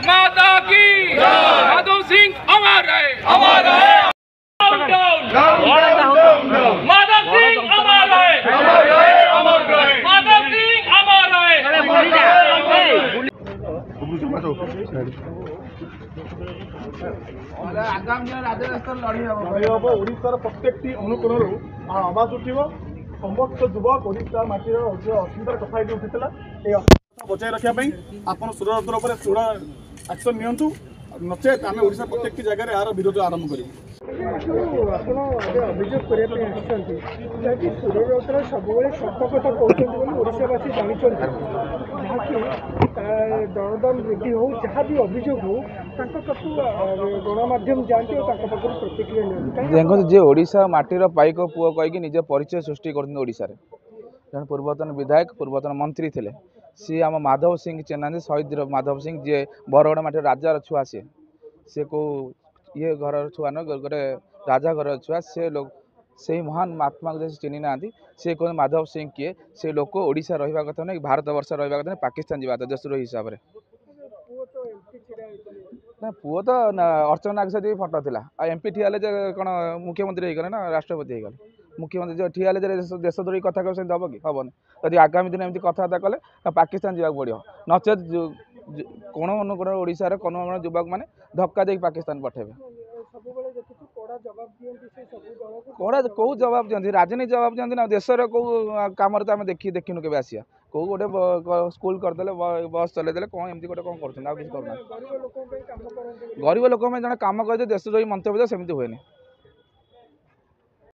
माता की माधव सिंह अमर रहे, अमर रहे। माधव सिंह अमर रहे, अमर रहे, अमर रहे। माधव सिंह अमर रहे। ओडार प्रत्येक अनुकोण आवाज उठिब समस्त युवक ओडा माटीर असुविधार कथा ये उठीला बचाई रखापी आप सुरतर पर दृढ़ एक्शन नियंतु नचेत आम ओडा प्रत्येक जगह यार विरोध आरंभ करूँ। अभियोग करने सुरतर सब सत कथा कहते ओडावासी जानते जहाँकि दरदाम वृद्धि हो जहाँ भी अभियोग हो गणमाध्यम जाती प्रतिक्रिया देखो जे ओडिशा माटीर पाइक पुओ कहीकि निज परिचय सृष्टि करशार जन पूर्वतन विधायक पूर्वतन मंत्री थे सी आम माधव सिंह चेन्ना शहीद माधव सिंह जी बरगड़ माटी राजार छुआ सी को ये घर छुआ न गोटे राजा घर छुआ से लोग से महान महात्मा को चिन्ह ना सी कहते माधव सिंह किए से लोक ओडिशा रहा कथा नहीं भारत वर्ष रहा कथा नहीं पाकिस्तान जावा देशद्रोही हिसाब से ना पुओ तो अर्चना नाग सहित फटो था एमपी ठिया कौन मुख्यमंत्री होगले ना राष्ट्रपति होगले मुख्यमंत्री जो ठिया देशद्रोही कथा कह हम कि हेनी यदि आगामी दिन एमती कथबार्ता कले पाकिस्तान जावाक पड़ो नचेत कोण अनुकोण ओडार कोण युवक मैंने धक्का दे पाकिस्तान पठेबे कड़ा कौ जवाब दिखती राजनीति जवाब दिखती ना देशर कौ कम आम देखिनु के आसिया कौ गोटे स्कूल करदे बस चलैदे कौन एमती गोटे कौन कर गरीब लोक जन कम कर देशद्रोही मंतव्य सेमती हुए।